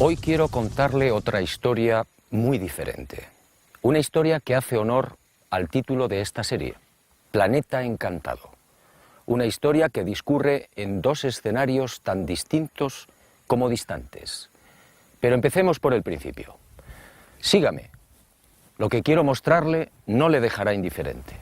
Hoy quiero contarle otra historia muy diferente. Una historia que hace honor al título de esta serie, Planeta Encantado. Una historia que discurre en dos escenarios tan distintos como distantes. Pero empecemos por el principio. Sígame. Lo que quiero mostrarle no le dejará indiferente.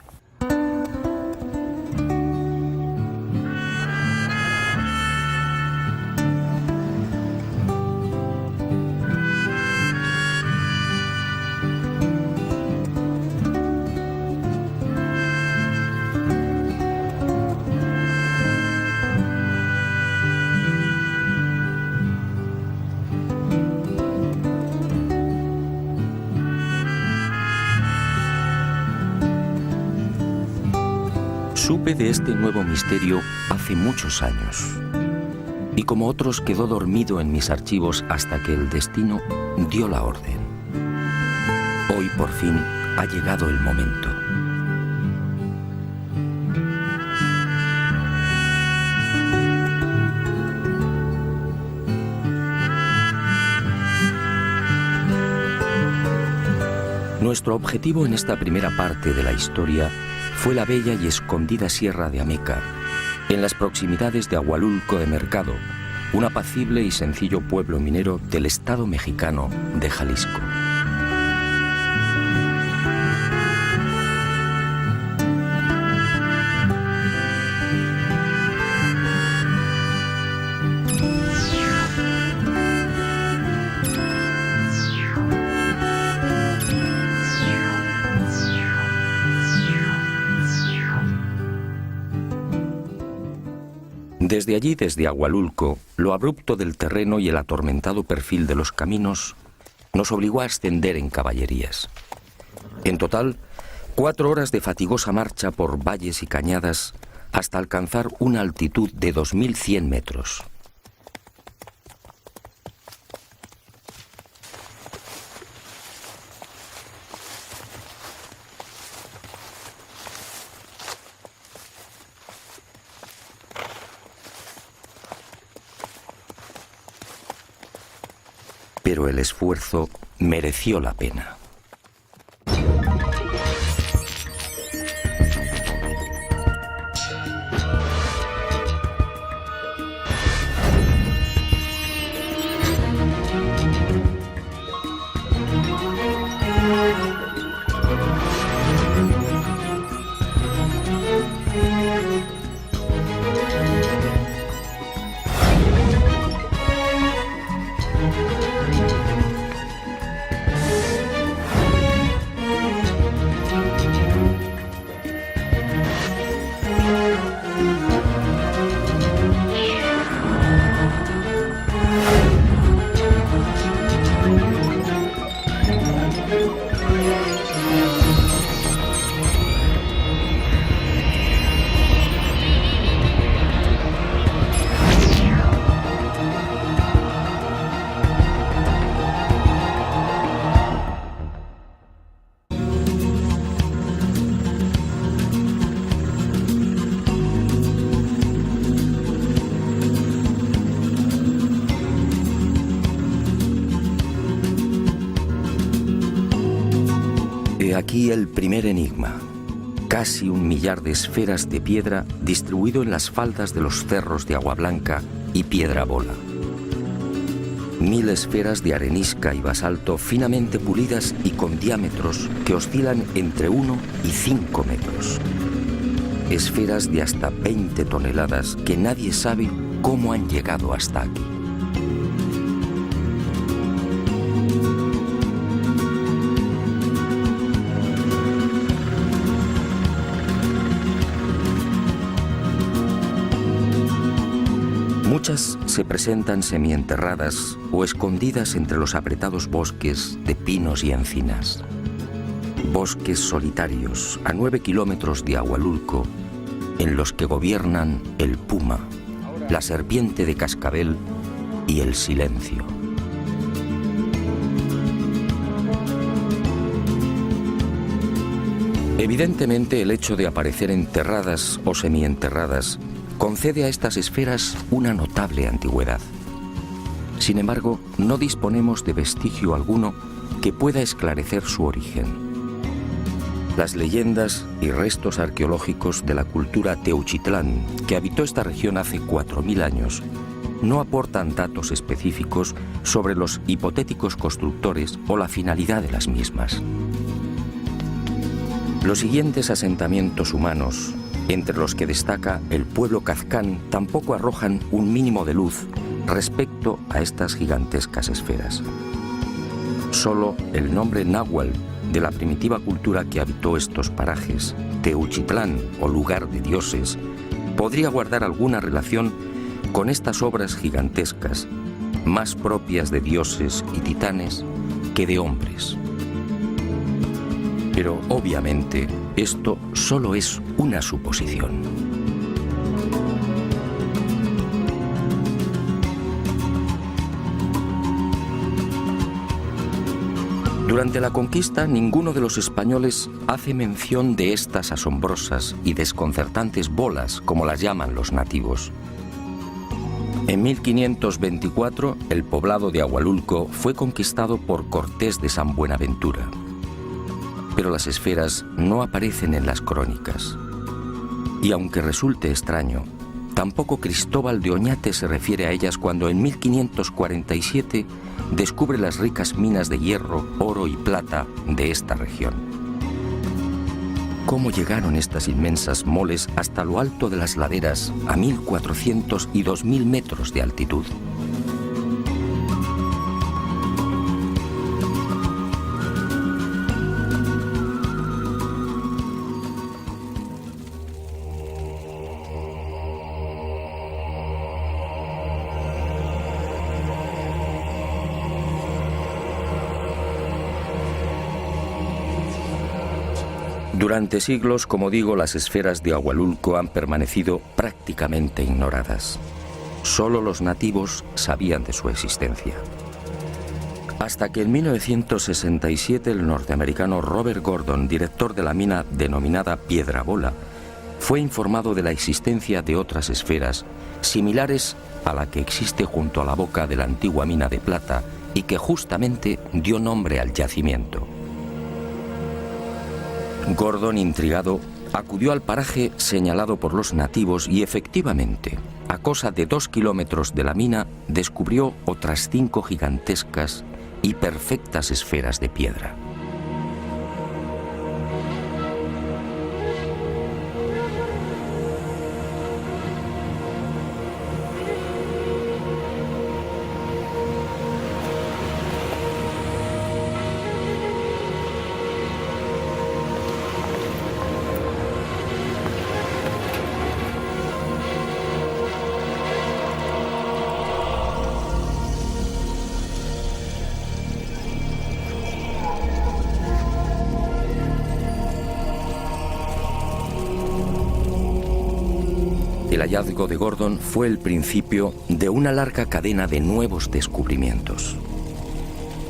Supe de este nuevo misterio hace muchos años, y como otros quedó dormido en mis archivos hasta que el destino dio la orden. Hoy por fin ha llegado el momento. Nuestro objetivo en esta primera parte de la historia fue la bella y escondida Sierra de Ameca, en las proximidades de Ahualulco de Mercado, un apacible y sencillo pueblo minero del estado mexicano de Jalisco. Desde allí, desde Ahualulco, lo abrupto del terreno y el atormentado perfil de los caminos nos obligó a ascender en caballerías. En total, 4 horas de fatigosa marcha por valles y cañadas hasta alcanzar una altitud de 2100 metros. Pero el esfuerzo mereció la pena. Aquí el primer enigma, casi 1 millar de esferas de piedra distribuido en las faldas de los cerros de Agua Blanca y Piedra Bola. 1000 esferas de arenisca y basalto finamente pulidas y con diámetros que oscilan entre 1 y 5 metros. Esferas de hasta 20 toneladas que nadie sabe cómo han llegado hasta aquí. Muchas se presentan semienterradas o escondidas entre los apretados bosques de pinos y encinas. Bosques solitarios a 9 kilómetros de Ahualulco, en los que gobiernan el puma, la serpiente de cascabel y el silencio. Evidentemente, el hecho de aparecer enterradas o semienterradas concede a estas esferas una notable antigüedad. Sin embargo, no disponemos de vestigio alguno que pueda esclarecer su origen. Las leyendas y restos arqueológicos de la cultura Teuchitlán, que habitó esta región hace 4000 años, no aportan datos específicos sobre los hipotéticos constructores o la finalidad de las mismas. Los siguientes asentamientos humanos, entre los que destaca el pueblo Kazkán, tampoco arrojan un mínimo de luz respecto a estas gigantescas esferas. Solo el nombre náhuatl de la primitiva cultura que habitó estos parajes, Teuchitlán o lugar de dioses, podría guardar alguna relación con estas obras gigantescas, más propias de dioses y titanes que de hombres. Pero obviamente esto solo es una suposición. Durante la conquista, ninguno de los españoles hace mención de estas asombrosas y desconcertantes bolas, como las llaman los nativos. En 1524, el poblado de Ahualulco fue conquistado por Cortés de San Buenaventura. Pero las esferas no aparecen en las crónicas. Y aunque resulte extraño, tampoco Cristóbal de Oñate se refiere a ellas cuando en 1547 descubre las ricas minas de hierro, oro y plata de esta región. ¿Cómo llegaron estas inmensas moles hasta lo alto de las laderas a 1400 y 2000 metros de altitud? Durante siglos, como digo, las esferas de Ahualulco han permanecido prácticamente ignoradas. Solo los nativos sabían de su existencia. Hasta que en 1967 el norteamericano Robert Gordon, director de la mina denominada Piedra Bola, fue informado de la existencia de otras esferas similares a la que existe junto a la boca de la antigua mina de plata y que justamente dio nombre al yacimiento. Gordon, intrigado, acudió al paraje señalado por los nativos y efectivamente, a cosa de 2 kilómetros de la mina, descubrió otras 5 gigantescas y perfectas esferas de piedra. El hallazgo de Gordon fue el principio de una larga cadena de nuevos descubrimientos.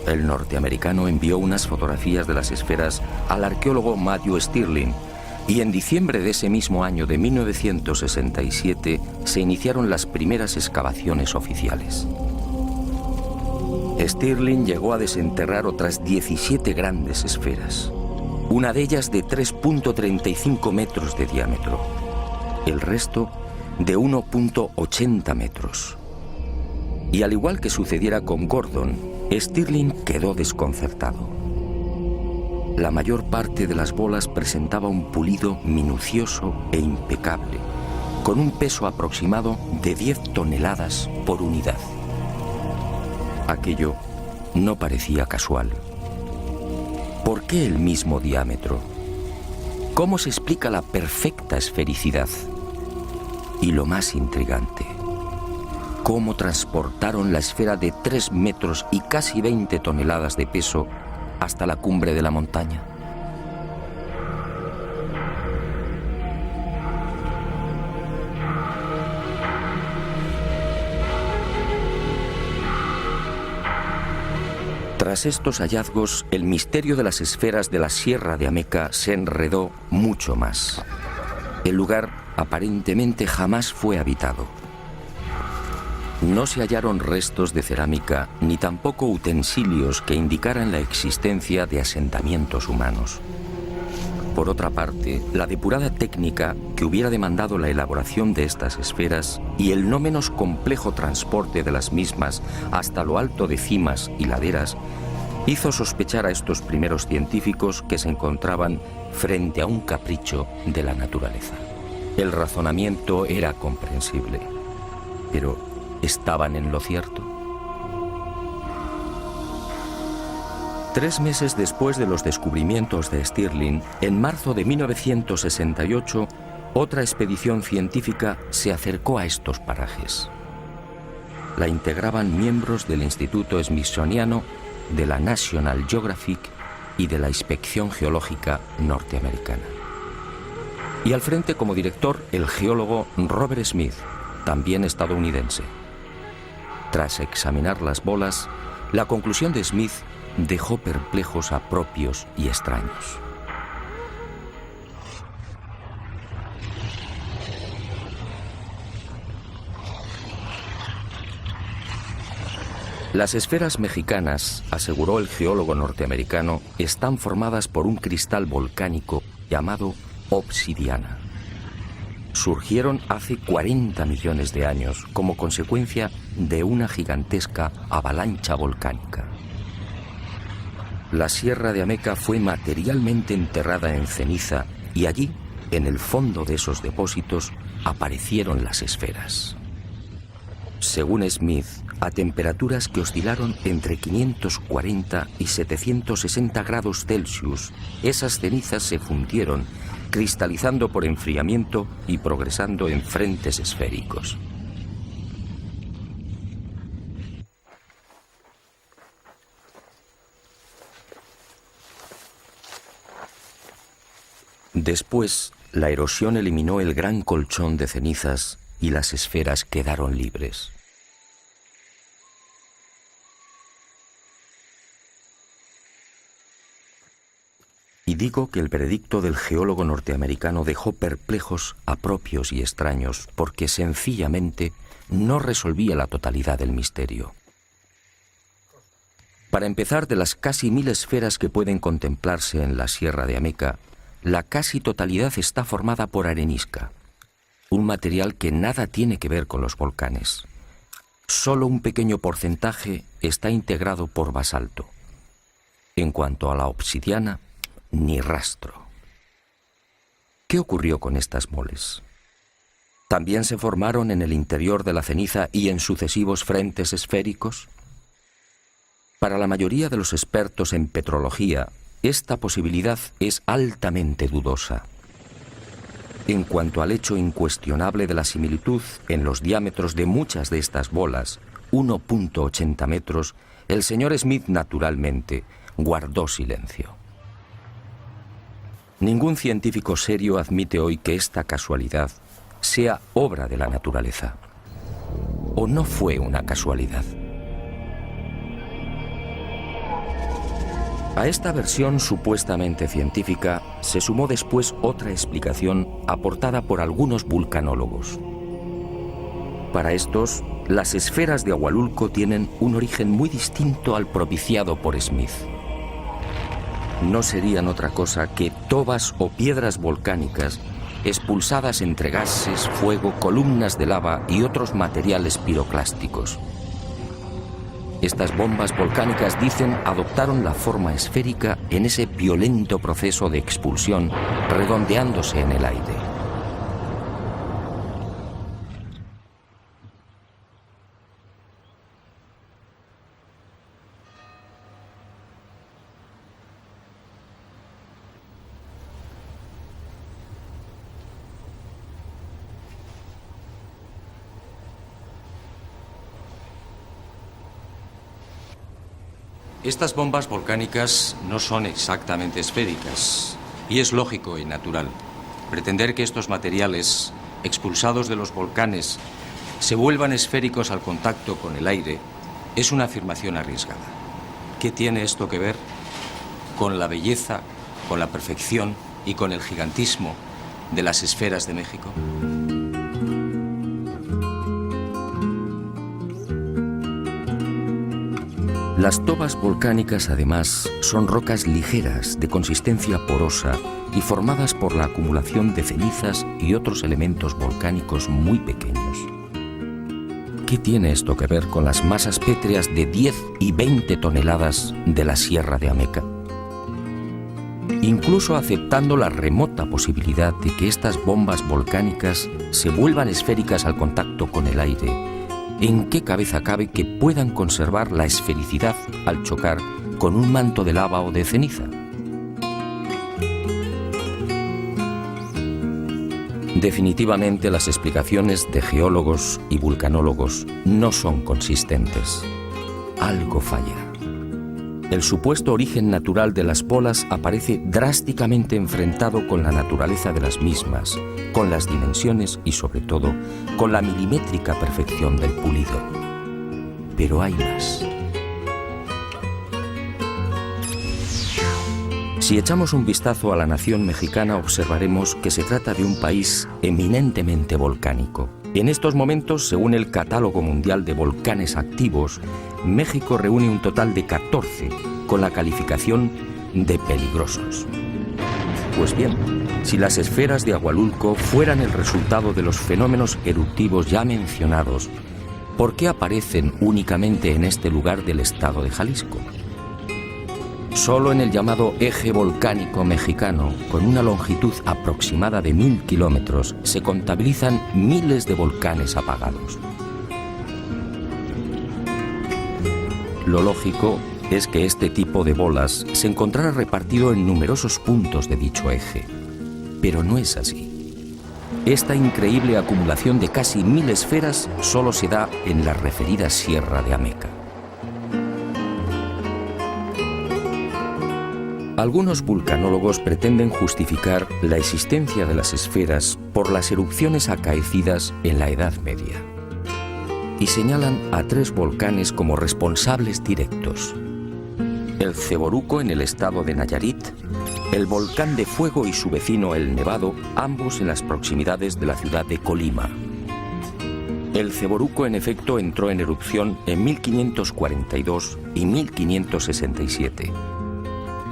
El norteamericano envió unas fotografías de las esferas al arqueólogo Matthew Stirling y en diciembre de ese mismo año de 1967 se iniciaron las primeras excavaciones oficiales. Stirling llegó a desenterrar otras 17 grandes esferas, una de ellas de 3.35 metros de diámetro, el resto de 1.80 metros. Y al igual que sucediera con Gordon, Stirling quedó desconcertado. La mayor parte de las bolas presentaba un pulido minucioso e impecable, con un peso aproximado de 10 toneladas por unidad. Aquello no parecía casual. ¿Por qué el mismo diámetro? ¿Cómo se explica la perfecta esfericidad? Y lo más intrigante, ¿cómo transportaron la esfera de 3 metros y casi 20 toneladas de peso hasta la cumbre de la montaña? Tras estos hallazgos, el misterio de las esferas de la Sierra de Ameca se enredó mucho más. El lugar aparentemente jamás fue habitado. No se hallaron restos de cerámica ni tampoco utensilios que indicaran la existencia de asentamientos humanos. Por otra parte, la depurada técnica que hubiera demandado la elaboración de estas esferas y el no menos complejo transporte de las mismas hasta lo alto de cimas y laderas hizo sospechar a estos primeros científicos que se encontraban frente a un capricho de la naturaleza. El razonamiento era comprensible, pero ¿estaban en lo cierto? 3 meses después de los descubrimientos de Stirling, en marzo de 1968, otra expedición científica se acercó a estos parajes. La integraban miembros del Instituto Smithsoniano, de la National Geographic y de la Inspección Geológica norteamericana. Y al frente como director el geólogo Robert Smith, también estadounidense. Tras examinar las bolas, la conclusión de Smith dejó perplejos a propios y extraños. Las esferas mexicanas, aseguró el geólogo norteamericano, están formadas por un cristal volcánico llamado obsidiana. Surgieron hace 40 millones de años como consecuencia de una gigantesca avalancha volcánica. La Sierra de Ameca fue materialmente enterrada en ceniza y allí, en el fondo de esos depósitos, aparecieron las esferas. Según Smith, a temperaturas que oscilaron entre 540 y 760 grados Celsius, esas cenizas se fundieron, cristalizando por enfriamiento y progresando en frentes esféricos. Después, la erosión eliminó el gran colchón de cenizas y las esferas quedaron libres. Y digo que el veredicto del geólogo norteamericano dejó perplejos a propios y extraños porque sencillamente no resolvía la totalidad del misterio. Para empezar, de las casi 1000 esferas que pueden contemplarse en la Sierra de Ameca, la casi totalidad está formada por arenisca, un material que nada tiene que ver con los volcanes. Solo un pequeño porcentaje está integrado por basalto. En cuanto a la obsidiana, ni rastro. ¿Qué ocurrió con estas moles? ¿También se formaron en el interior de la ceniza y en sucesivos frentes esféricos? Para la mayoría de los expertos en petrología, esta posibilidad es altamente dudosa. En cuanto al hecho incuestionable de la similitud en los diámetros de muchas de estas bolas, 1.80 metros, el señor Smith naturalmente guardó silencio. Ningún científico serio admite hoy que esta casualidad sea obra de la naturaleza. ¿O no fue una casualidad? A esta versión supuestamente científica se sumó después otra explicación aportada por algunos vulcanólogos. Para estos, las esferas de Ahualulco tienen un origen muy distinto al propiciado por Smith. No serían otra cosa que tobas o piedras volcánicas expulsadas entre gases, fuego, columnas de lava y otros materiales piroclásticos. Estas bombas volcánicas, dicen, adoptaron la forma esférica en ese violento proceso de expulsión, redondeándose en el aire. Estas bombas volcánicas no son exactamente esféricas, y es lógico y natural. Pretender que estos materiales, expulsados de los volcanes, se vuelvan esféricos al contacto con el aire es una afirmación arriesgada. ¿Qué tiene esto que ver con la belleza, con la perfección y con el gigantismo de las esferas de México? Las tobas volcánicas, además, son rocas ligeras, de consistencia porosa y formadas por la acumulación de cenizas y otros elementos volcánicos muy pequeños. ¿Qué tiene esto que ver con las masas pétreas de 10 y 20 toneladas de la Sierra de Ameca? Incluso aceptando la remota posibilidad de que estas bombas volcánicas se vuelvan esféricas al contacto con el aire, ¿en qué cabeza cabe que puedan conservar la esfericidad al chocar con un manto de lava o de ceniza? Definitivamente las explicaciones de geólogos y vulcanólogos no son consistentes. Algo falla. El supuesto origen natural de las bolas aparece drásticamente enfrentado con la naturaleza de las mismas, con las dimensiones y, sobre todo, con la milimétrica perfección del pulido. Pero hay más. Si echamos un vistazo a la nación mexicana, observaremos que se trata de un país eminentemente volcánico. En estos momentos, según el Catálogo Mundial de Volcanes Activos, México reúne un total de 14, con la calificación de peligrosos. Pues bien, si las esferas de Agualulco fueran el resultado de los fenómenos eruptivos ya mencionados, ¿por qué aparecen únicamente en este lugar del estado de Jalisco? Solo en el llamado eje volcánico mexicano, con una longitud aproximada de 1000 kilómetros, se contabilizan miles de volcanes apagados. Lo lógico es que este tipo de bolas se encontrara repartido en numerosos puntos de dicho eje. Pero no es así. Esta increíble acumulación de casi 1000 esferas solo se da en la referida Sierra de Ameca. Algunos vulcanólogos pretenden justificar la existencia de las esferas por las erupciones acaecidas en la Edad Media y señalan a 3 volcanes como responsables directos: el Ceboruco en el estado de Nayarit, el Volcán de Fuego y su vecino el Nevado, ambos en las proximidades de la ciudad de Colima. El Ceboruco, en efecto, entró en erupción en 1542 y 1567.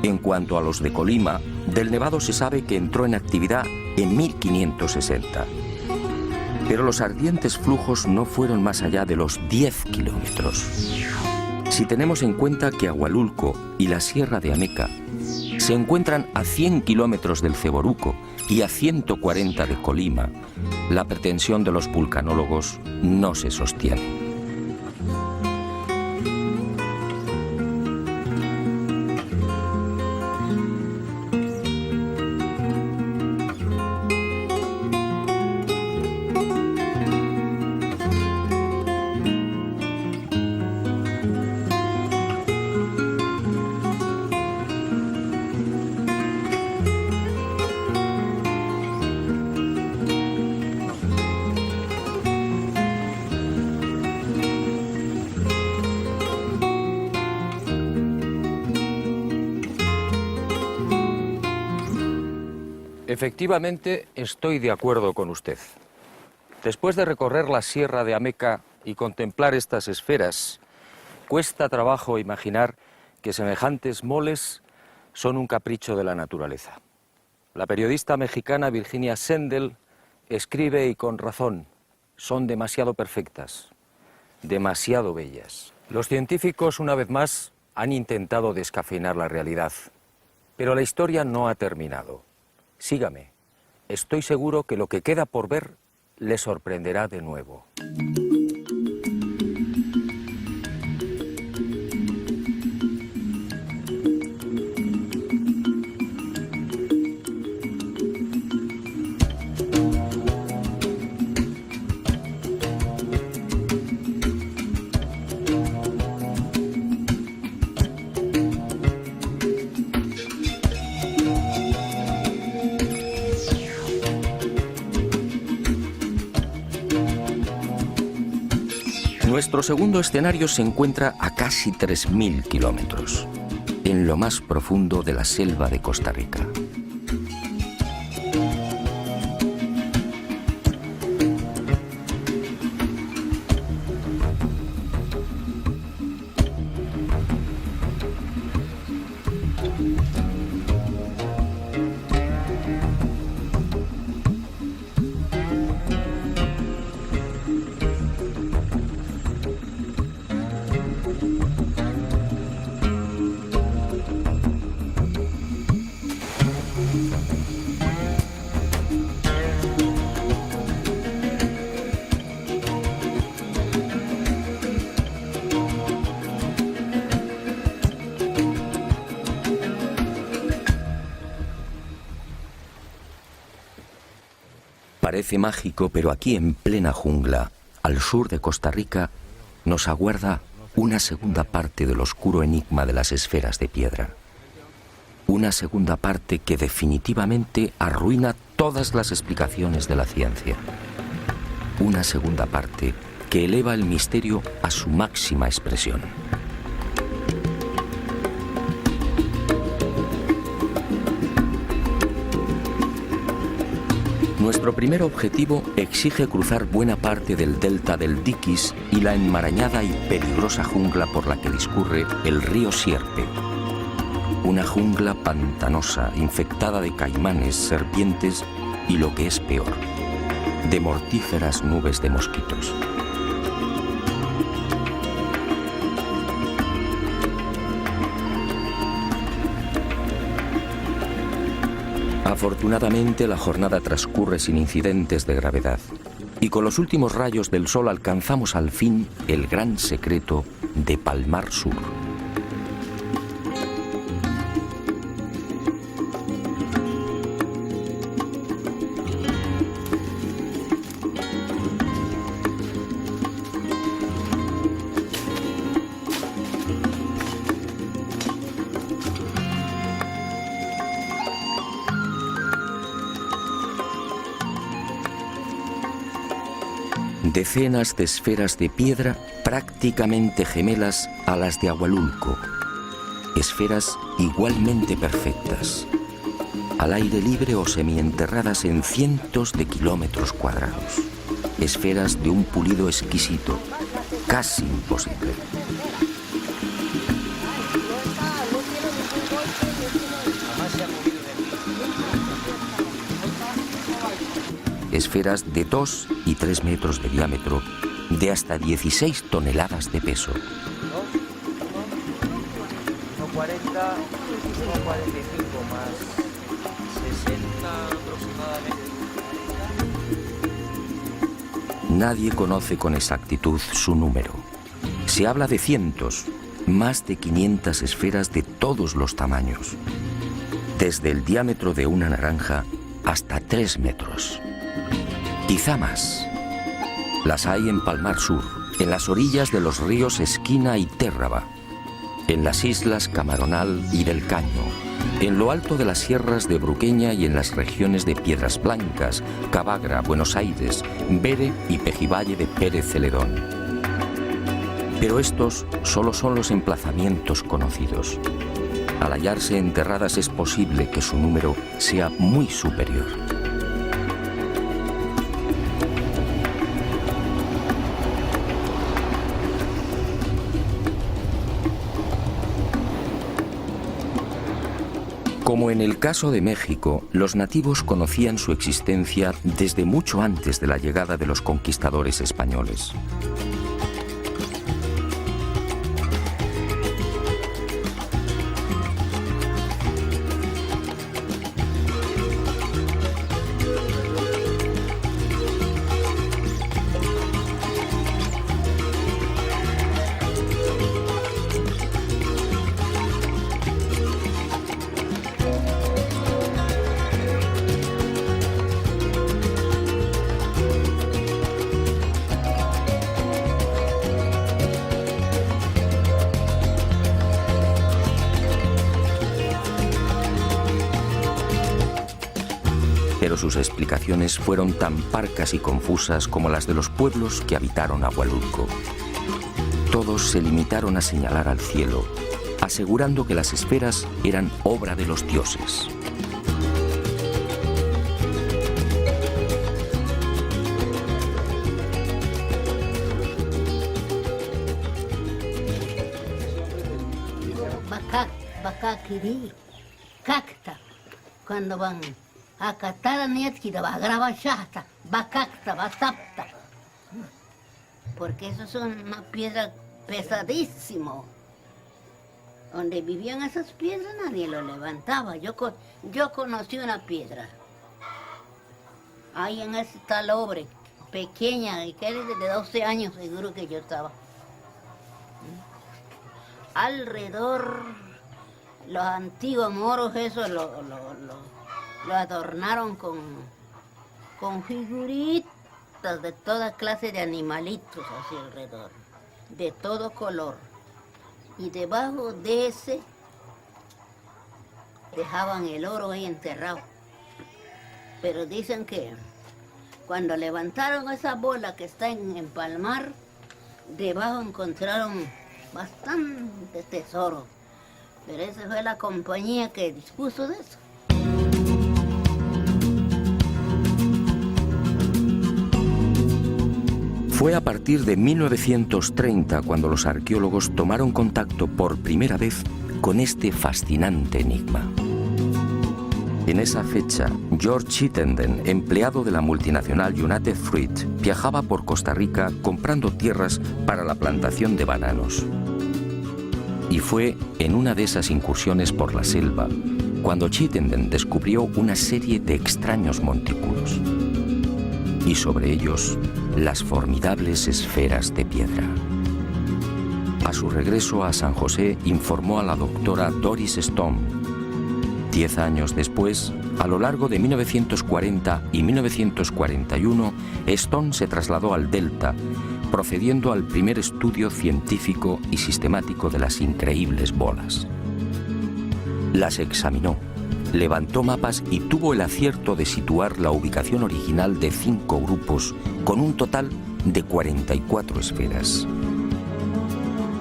En cuanto a los de Colima, del Nevado se sabe que entró en actividad en 1560. Pero los ardientes flujos no fueron más allá de los 10 kilómetros. Si tenemos en cuenta que Agualulco y la Sierra de Ameca se encuentran a 100 kilómetros del Ceboruco y a 140 de Colima, la pretensión de los vulcanólogos no se sostiene. Efectivamente, estoy de acuerdo con usted. Después de recorrer la Sierra de Ameca y contemplar estas esferas, cuesta trabajo imaginar que semejantes moles son un capricho de la naturaleza. La periodista mexicana Virginia Sendel escribe, y con razón, son demasiado perfectas, demasiado bellas. Los científicos, una vez más, han intentado descafeinar la realidad, pero la historia no ha terminado. Sígame. Estoy seguro que lo que queda por ver le sorprenderá de nuevo. Nuestro segundo escenario se encuentra a casi 3000 kilómetros, en lo más profundo de la selva de Costa Rica. Parece mágico, pero aquí en plena jungla, al sur de Costa Rica, nos aguarda una segunda parte del oscuro enigma de las esferas de piedra. Una segunda parte que definitivamente arruina todas las explicaciones de la ciencia. Una segunda parte que eleva el misterio a su máxima expresión. Nuestro primer objetivo exige cruzar buena parte del delta del Diquis y la enmarañada y peligrosa jungla por la que discurre el río Sierpe. Una jungla pantanosa, infectada de caimanes, serpientes y, lo que es peor, de mortíferas nubes de mosquitos. Afortunadamente, la jornada transcurre sin incidentes de gravedad y con los últimos rayos del sol alcanzamos al fin el gran secreto de Palmar Sur. Decenas de esferas de piedra prácticamente gemelas a las de Ahualulco. Esferas igualmente perfectas, al aire libre o semienterradas en cientos de kilómetros cuadrados. Esferas de un pulido exquisito, casi imposible. Esferas de 2 y 3 metros de diámetro, de hasta 16 toneladas de peso. 40, 45 más 60 aproximadamente. Nadie conoce con exactitud su número. Se habla de cientos, más de 500 esferas de todos los tamaños, desde el diámetro de una naranja hasta 3 metros. Quizá más. Las hay en Palmar Sur, en las orillas de los ríos Esquina y Térraba, en las islas Camaronal y del Caño, en lo alto de las sierras de Bruqueña y en las regiones de Piedras Blancas, Cabagra, Buenos Aires, Bere y Pejivalle de Pérez Celedón. Pero estos solo son los emplazamientos conocidos. Al hallarse enterradas es posible que su número sea muy superior. Como en el caso de México, los nativos conocían su existencia desde mucho antes de la llegada de los conquistadores españoles. Pero sus explicaciones fueron tan parcas y confusas como las de los pueblos que habitaron Ahualulco. Todos se limitaron a señalar al cielo, asegurando que las esferas eran obra de los dioses. Bakakiri, cacta, cuando van a catar a Nietzsche, va a grabar shasta, bakakta, batapta. Porque eso son una piedra pesadísimo. Donde vivían esas piedras nadie lo levantaba. Yo conocí una piedra. Ahí en ese talobre, pequeña, y que era de 12 años seguro que yo estaba. Alrededor, los antiguos moros, eso lo adornaron con con figuritas de toda clase de animalitos hacia alrededor, de todo color. Y debajo de ese dejaban el oro ahí enterrado. Pero dicen que cuando levantaron esa bola que está en Palmar, debajo encontraron bastante tesoro. Pero esa fue la compañía que dispuso de eso. Fue a partir de 1930 cuando los arqueólogos tomaron contacto por primera vez con este fascinante enigma. En esa fecha, George Chittenden, empleado de la multinacional United Fruit, viajaba por Costa Rica comprando tierras para la plantación de bananos. Y fue en una de esas incursiones por la selva cuando Chittenden descubrió una serie de extraños montículos. Y sobre ellos, las formidables esferas de piedra. A su regreso a San José, informó a la doctora Doris Stone. 10 años después, a lo largo de 1940 y 1941, Stone se trasladó al Delta, procediendo al primer estudio científico y sistemático de las increíbles bolas. Las examinó, levantó mapas y tuvo el acierto de situar la ubicación original de 5 grupos con un total de 44 esferas.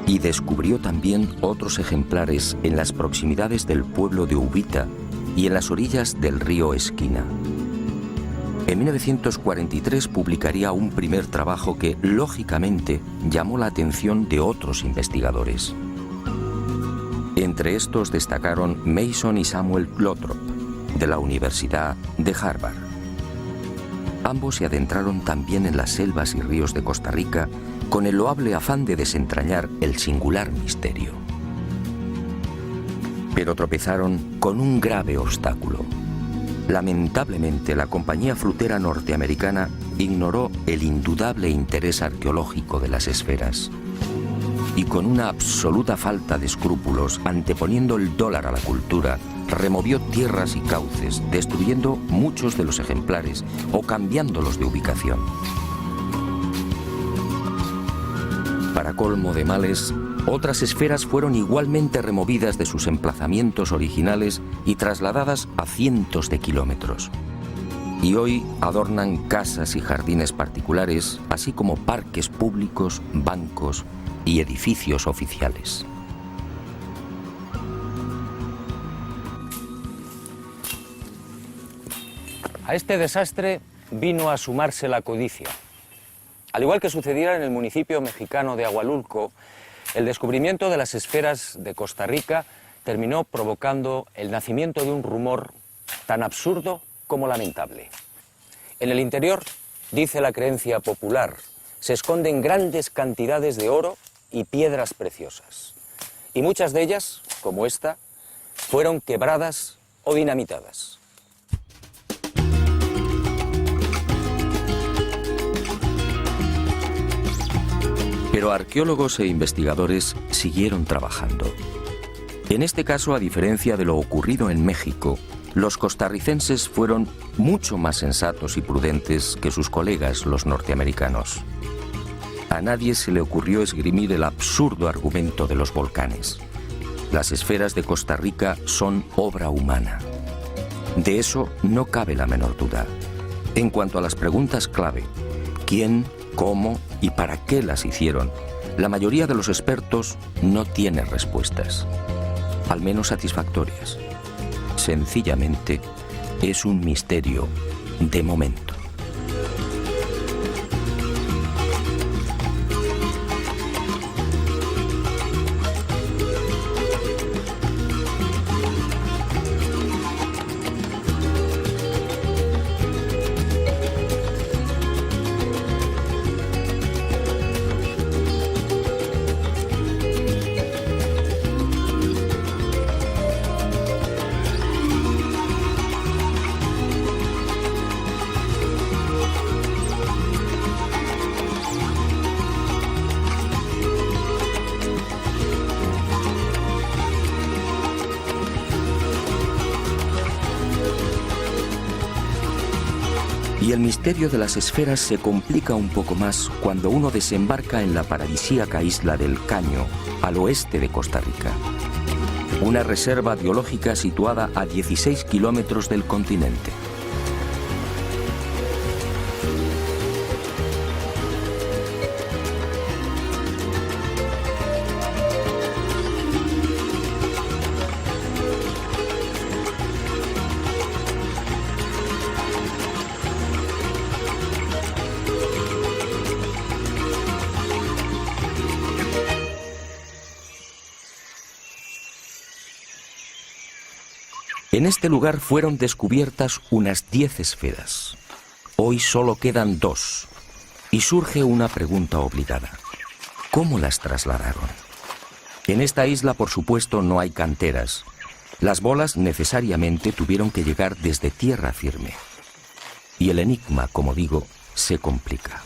Y descubrió también otros ejemplares en las proximidades del pueblo de Ubita y en las orillas del río Esquina. En 1943 publicaría un primer trabajo que, lógicamente, llamó la atención de otros investigadores. Entre estos destacaron Mason y Samuel Lothrop, de la Universidad de Harvard. Ambos se adentraron también en las selvas y ríos de Costa Rica con el loable afán de desentrañar el singular misterio. Pero tropezaron con un grave obstáculo. Lamentablemente, la compañía frutera norteamericana ignoró el indudable interés arqueológico de las esferas. Y con una absoluta falta de escrúpulos, anteponiendo el dólar a la cultura, removió tierras y cauces, destruyendo muchos de los ejemplares o cambiándolos de ubicación. Para colmo de males, otras esferas fueron igualmente removidas de sus emplazamientos originales y trasladadas a cientos de kilómetros. Y hoy adornan casas y jardines particulares, así como parques públicos, bancos y edificios oficiales. A este desastre vino a sumarse la codicia. Al igual que sucediera en el municipio mexicano de Agualulco, el descubrimiento de las esferas de Costa Rica terminó provocando el nacimiento de un rumor tan absurdo como lamentable. En el interior, dice la creencia popular, se esconden grandes cantidades de oro y piedras preciosas. Y muchas de ellas, como esta, fueron quebradas o dinamitadas. Pero arqueólogos e investigadores siguieron trabajando. En este caso, a diferencia de lo ocurrido en México, los costarricenses fueron mucho más sensatos y prudentes que sus colegas los norteamericanos. A nadie se le ocurrió esgrimir el absurdo argumento de los volcanes. Las esferas de Costa Rica son obra humana. De eso no cabe la menor duda. En cuanto a las preguntas clave, ¿quién, cómo y para qué las hicieron? La mayoría de los expertos no tiene respuestas, al menos satisfactorias. Sencillamente, es un misterio de momento. Y el misterio de las esferas se complica un poco más cuando uno desembarca en la paradisíaca isla del Caño, al oeste de Costa Rica. Una reserva biológica situada a 16 kilómetros del continente. En este lugar fueron descubiertas unas 10 esferas. Hoy solo quedan 2. Y surge una pregunta obligada. ¿Cómo las trasladaron? En esta isla, por supuesto, no hay canteras. Las bolas necesariamente tuvieron que llegar desde tierra firme. Y el enigma, como digo, se complica.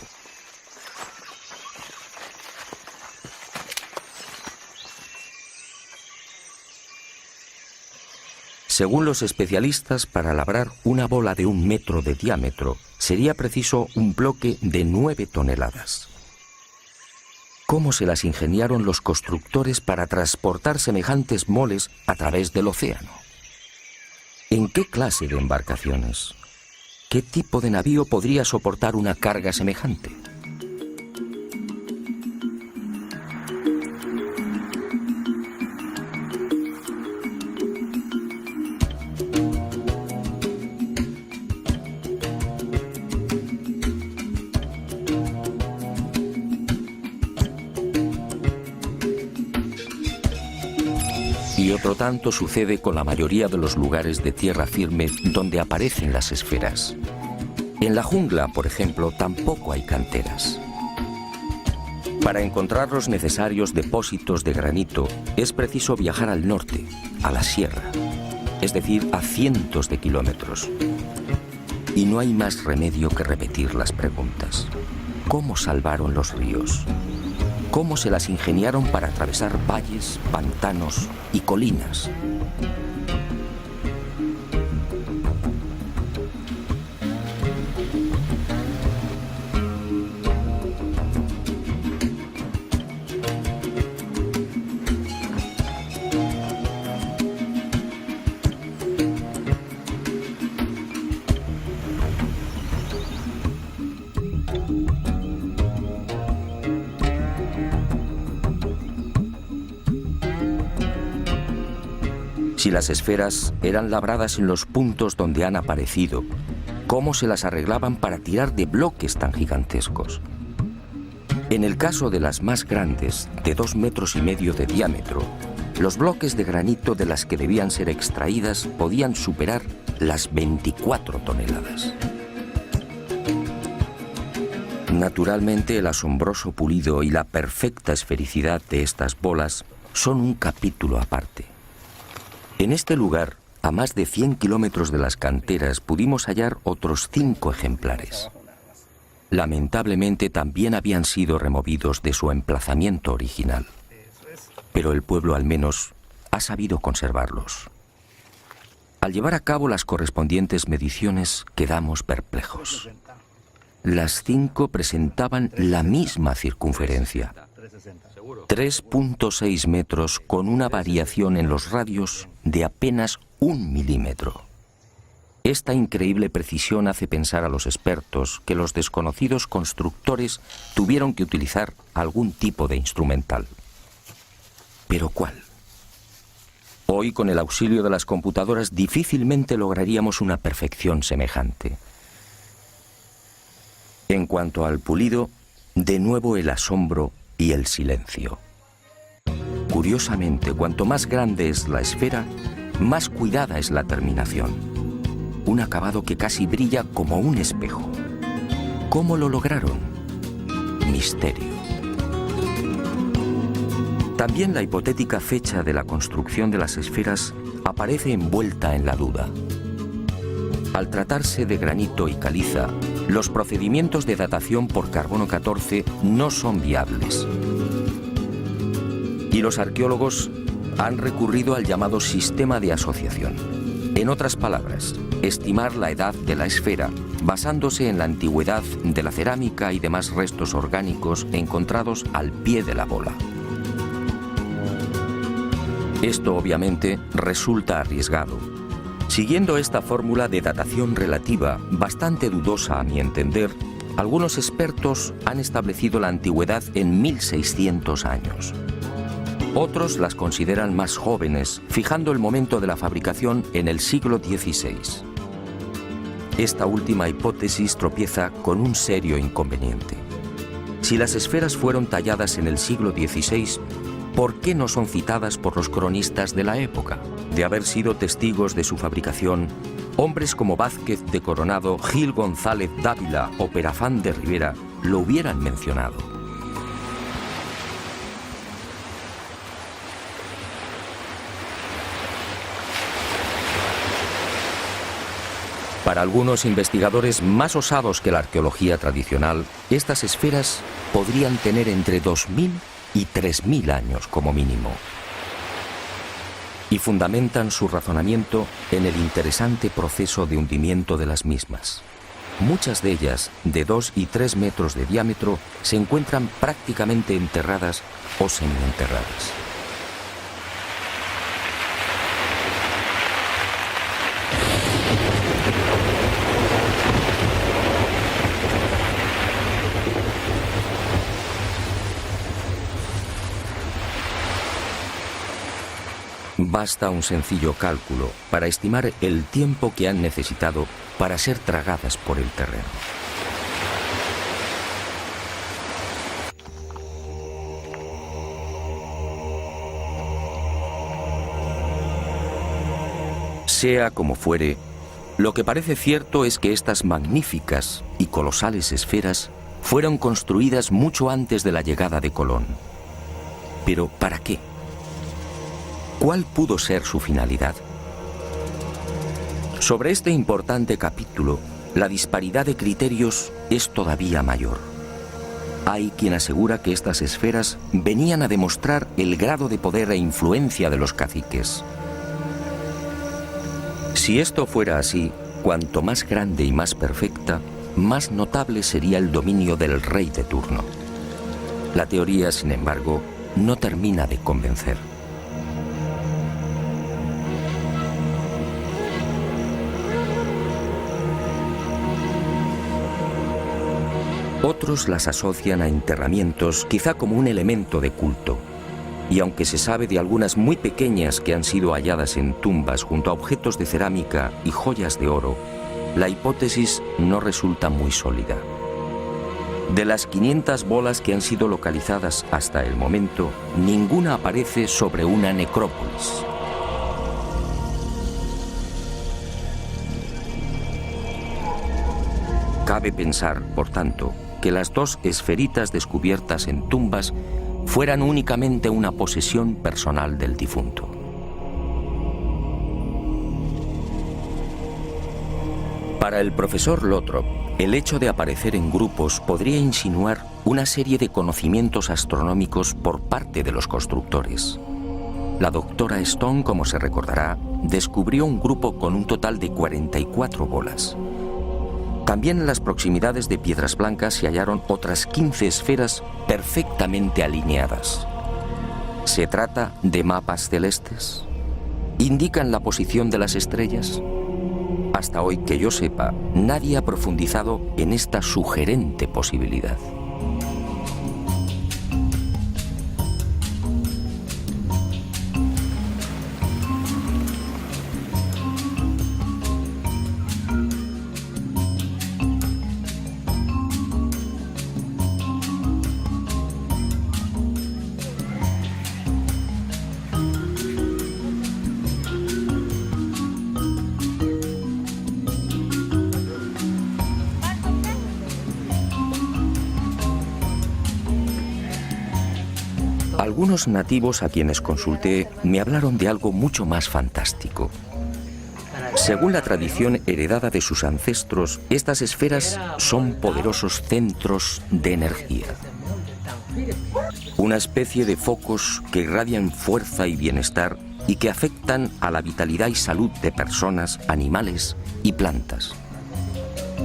Según los especialistas, para labrar una bola de 1 metro de diámetro, sería preciso un bloque de 9 toneladas. ¿Cómo se las ingeniaron los constructores para transportar semejantes moles a través del océano? ¿En qué clase de embarcaciones? ¿Qué tipo de navío podría soportar una carga semejante? Y otro tanto sucede con la mayoría de los lugares de tierra firme donde aparecen las esferas. En la jungla, por ejemplo, tampoco hay canteras. Para encontrar los necesarios depósitos de granito es preciso viajar al norte, a la sierra, es decir, a cientos de kilómetros. Y no hay más remedio que repetir las preguntas. ¿Cómo salvaron los ríos? ¿Cómo se las ingeniaron para atravesar valles, pantanos y colinas? Si las esferas eran labradas en los puntos donde han aparecido, ¿cómo se las arreglaban para tirar de bloques tan gigantescos? En el caso de las más grandes, de 2,5 metros de diámetro, los bloques de granito de las que debían ser extraídas podían superar las 24 toneladas. Naturalmente, el asombroso pulido y la perfecta esfericidad de estas bolas son un capítulo aparte. En este lugar, a más de 100 kilómetros de las canteras, pudimos hallar otros 5 ejemplares. Lamentablemente también habían sido removidos de su emplazamiento original. Pero el pueblo al menos ha sabido conservarlos. Al llevar a cabo las correspondientes mediciones, quedamos perplejos. Las 5 presentaban la misma circunferencia. 3,6 metros con una variación en los radios de apenas 1 milímetro. Esta increíble precisión hace pensar a los expertos que los desconocidos constructores tuvieron que utilizar algún tipo de instrumental. ¿Pero cuál? Hoy, con el auxilio de las computadoras, difícilmente lograríamos una perfección semejante. En cuanto al pulido, de nuevo el asombro y el silencio. Curiosamente, cuanto más grande es la esfera, más cuidada es la terminación. Un acabado que casi brilla como un espejo. ¿Cómo lo lograron? Misterio. También la hipotética fecha de la construcción de las esferas aparece envuelta en la duda. Al tratarse de granito y caliza, los procedimientos de datación por carbono 14 no son viables. Y los arqueólogos han recurrido al llamado sistema de asociación. En otras palabras, estimar la edad de la esfera basándose en la antigüedad de la cerámica y demás restos orgánicos encontrados al pie de la bola. Esto obviamente resulta arriesgado. Siguiendo esta fórmula de datación relativa, bastante dudosa a mi entender, algunos expertos han establecido la antigüedad en 1600 años. Otros las consideran más jóvenes, fijando el momento de la fabricación en el siglo XVI. Esta última hipótesis tropieza con un serio inconveniente. Si las esferas fueron talladas en el siglo XVI, ¿por qué no son citadas por los cronistas de la época? De haber sido testigos de su fabricación, hombres como Vázquez de Coronado, Gil González Dávila o Perafán de Rivera lo hubieran mencionado. Para algunos investigadores más osados que la arqueología tradicional, estas esferas podrían tener entre 2000 y 3000 años como mínimo. Y fundamentan su razonamiento en el interesante proceso de hundimiento de las mismas. Muchas de ellas, de 2 y 3 metros de diámetro, se encuentran prácticamente enterradas o semienterradas. Basta un sencillo cálculo para estimar el tiempo que han necesitado para ser tragadas por el terreno. Sea como fuere, lo que parece cierto es que estas magníficas y colosales esferas fueron construidas mucho antes de la llegada de Colón. ¿Pero para qué? ¿Cuál pudo ser su finalidad? Sobre este importante capítulo, la disparidad de criterios es todavía mayor. Hay quien asegura que estas esferas venían a demostrar el grado de poder e influencia de los caciques. Si esto fuera así, cuanto más grande y más perfecta, más notable sería el dominio del rey de turno. La teoría, sin embargo, no termina de convencer. Otros las asocian a enterramientos, quizá como un elemento de culto. Y aunque se sabe de algunas muy pequeñas que han sido halladas en tumbas junto a objetos de cerámica y joyas de oro, la hipótesis no resulta muy sólida. De las 500 bolas que han sido localizadas hasta el momento, ninguna aparece sobre una necrópolis. Cabe pensar, por tanto, que las 2 esferitas descubiertas en tumbas fueran únicamente una posesión personal del difunto. Para el profesor Lothrop, el hecho de aparecer en grupos podría insinuar una serie de conocimientos astronómicos por parte de los constructores. La doctora Stone, como se recordará, descubrió un grupo con un total de 44 bolas. También en las proximidades de Piedras Blancas se hallaron otras 15 esferas perfectamente alineadas. ¿Se trata de mapas celestes? ¿Indican la posición de las estrellas? Hasta hoy, que yo sepa, nadie ha profundizado en esta sugerente posibilidad. Algunos nativos a quienes consulté me hablaron de algo mucho más fantástico. Según la tradición heredada de sus ancestros, estas esferas son poderosos centros de energía. Una especie de focos que irradian fuerza y bienestar y que afectan a la vitalidad y salud de personas, animales y plantas.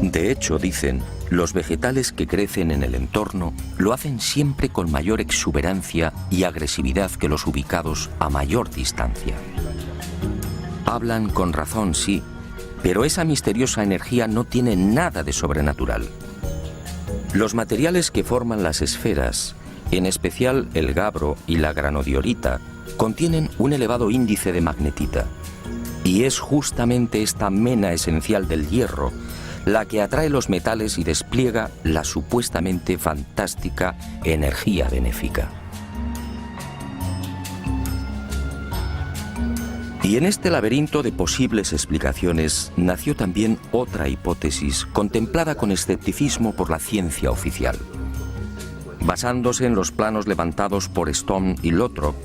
De hecho, dicen, los vegetales que crecen en el entorno lo hacen siempre con mayor exuberancia y agresividad que los ubicados a mayor distancia. Hablan con razón, sí, pero esa misteriosa energía no tiene nada de sobrenatural. Los materiales que forman las esferas, en especial el gabro y la granodiorita, contienen un elevado índice de magnetita. Y es justamente esta mena esencial del hierro la que atrae los metales y despliega la supuestamente fantástica energía benéfica. Y en este laberinto de posibles explicaciones nació también otra hipótesis contemplada con escepticismo por la ciencia oficial. Basándose en los planos levantados por Stone y Lothrop,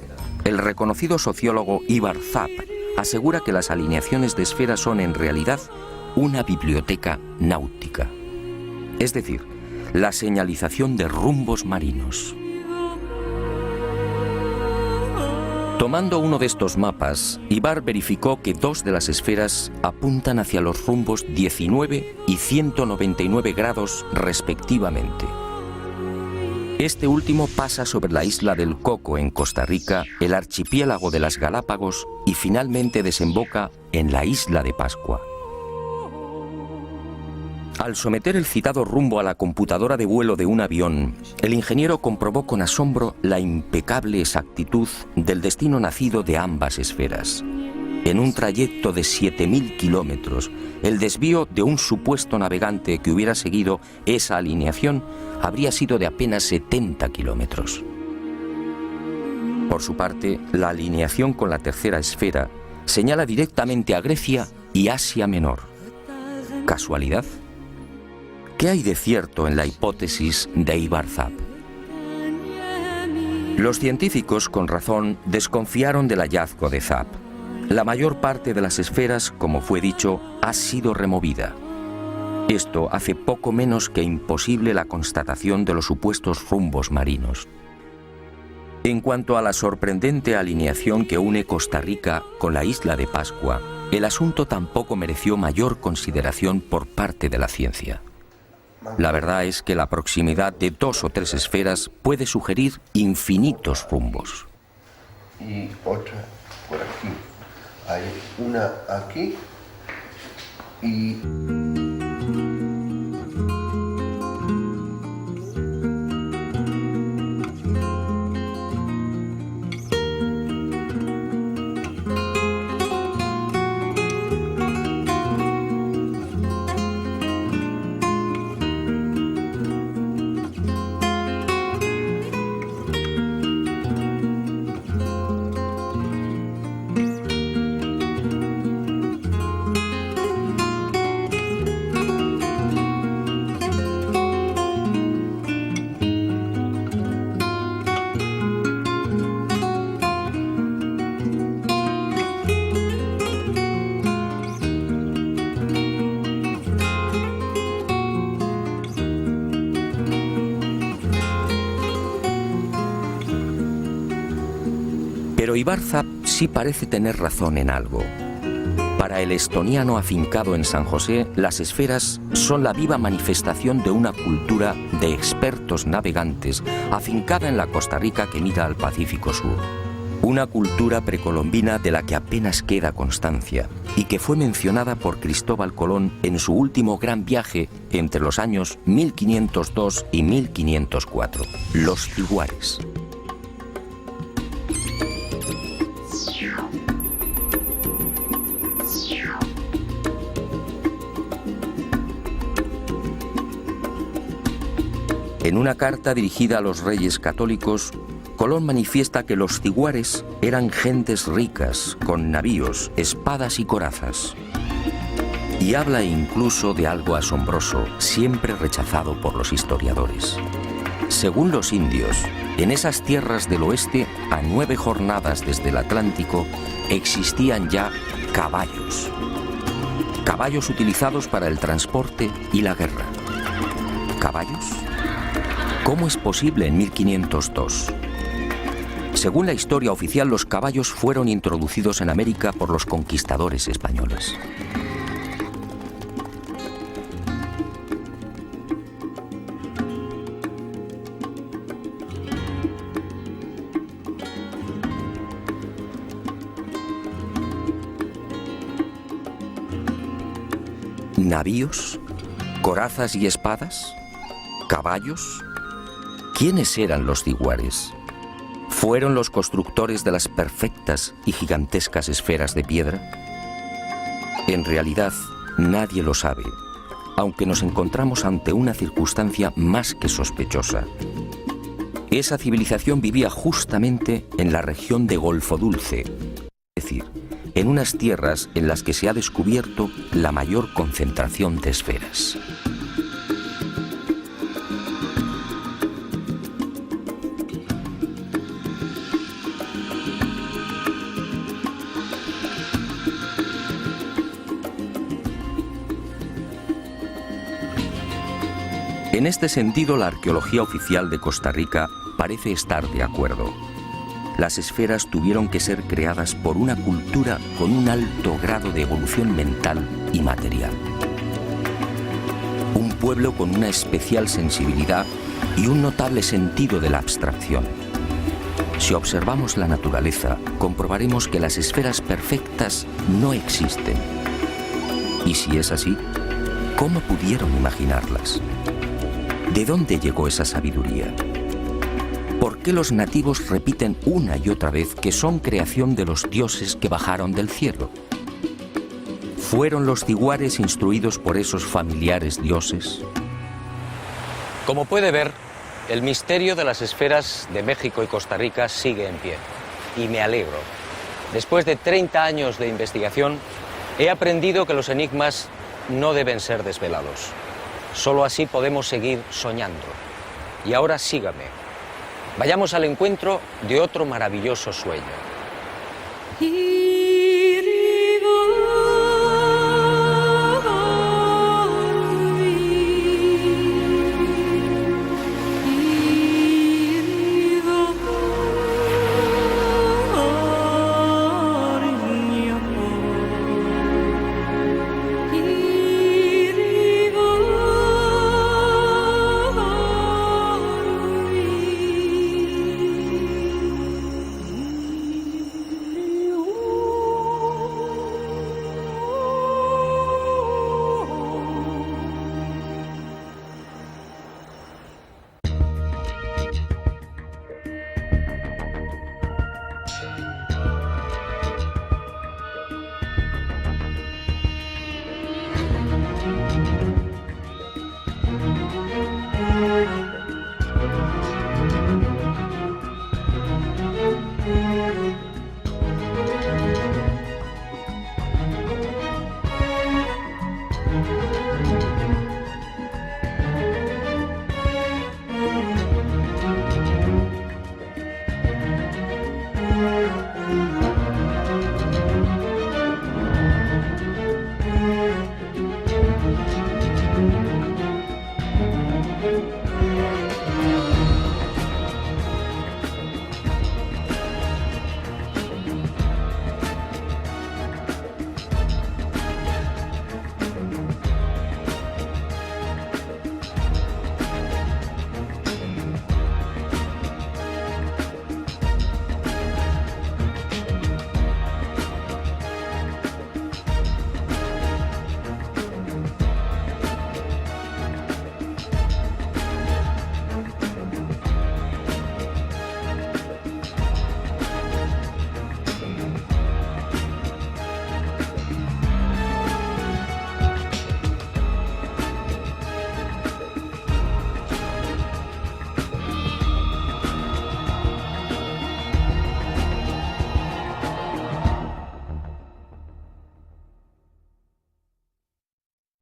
el reconocido sociólogo Ivar Zapp asegura que las alineaciones de esferas son en realidad una biblioteca náutica, es decir, la señalización de rumbos marinos. Tomando uno de estos mapas, Ivar verificó que dos de las esferas apuntan hacia los rumbos 19 y 199 grados respectivamente. Este último pasa sobre la isla del Coco en Costa Rica, el archipiélago de las Galápagos y finalmente desemboca en la isla de Pascua. Al someter el citado rumbo a la computadora de vuelo de un avión, el ingeniero comprobó con asombro la impecable exactitud del destino nacido de ambas esferas. En un trayecto de 7.000 kilómetros, el desvío de un supuesto navegante que hubiera seguido esa alineación habría sido de apenas 70 kilómetros. Por su parte, la alineación con la tercera esfera señala directamente a Grecia y Asia Menor. ¿Casualidad? ¿Qué hay de cierto en la hipótesis de Ivar Zapp? Los científicos, con razón, desconfiaron del hallazgo de Zapp. La mayor parte de las esferas, como fue dicho, ha sido removida. Esto hace poco menos que imposible la constatación de los supuestos rumbos marinos. En cuanto a la sorprendente alineación que une Costa Rica con la isla de Pascua, el asunto tampoco mereció mayor consideración por parte de la ciencia. La verdad es que la proximidad de dos o tres esferas puede sugerir infinitos rumbos. Y otra por aquí. Hay una aquí y... Pero Ivar Zapp sí parece tener razón en algo. Para el estoniano afincado en San José, las esferas son la viva manifestación de una cultura de expertos navegantes afincada en la Costa Rica que mira al Pacífico Sur. Una cultura precolombina de la que apenas queda constancia y que fue mencionada por Cristóbal Colón en su último gran viaje entre los años 1502 y 1504, los Tiguares. En una carta dirigida a los reyes católicos, Colón manifiesta que los tiguares eran gentes ricas, con navíos, espadas y corazas. Y habla incluso de algo asombroso, siempre rechazado por los historiadores. Según los indios, en esas tierras del oeste, a 9 jornadas desde el Atlántico, existían ya caballos. Caballos utilizados para el transporte y la guerra. ¿Caballos? ¿Cómo es posible en 1502? Según la historia oficial, los caballos fueron introducidos en América por los conquistadores españoles. ¿Navíos? ¿Corazas y espadas? ¿Caballos? ¿Quiénes eran los ciguares? ¿Fueron los constructores de las perfectas y gigantescas esferas de piedra? En realidad, nadie lo sabe, aunque nos encontramos ante una circunstancia más que sospechosa. Esa civilización vivía justamente en la región de Golfo Dulce, es decir, en unas tierras en las que se ha descubierto la mayor concentración de esferas. En este sentido, la arqueología oficial de Costa Rica parece estar de acuerdo. Las esferas tuvieron que ser creadas por una cultura con un alto grado de evolución mental y material. Un pueblo con una especial sensibilidad y un notable sentido de la abstracción. Si observamos la naturaleza, comprobaremos que las esferas perfectas no existen. Y si es así, ¿cómo pudieron imaginarlas? ¿De dónde llegó esa sabiduría? ¿Por qué los nativos repiten una y otra vez que son creación de los dioses que bajaron del cielo? ¿Fueron los ciguares instruidos por esos familiares dioses? Como puede ver, el misterio de las esferas de México y Costa Rica sigue en pie. Y me alegro. Después de 30 años de investigación, he aprendido que los enigmas no deben ser desvelados. Solo así podemos seguir soñando. Y ahora sígame. Vayamos al encuentro de otro maravilloso sueño.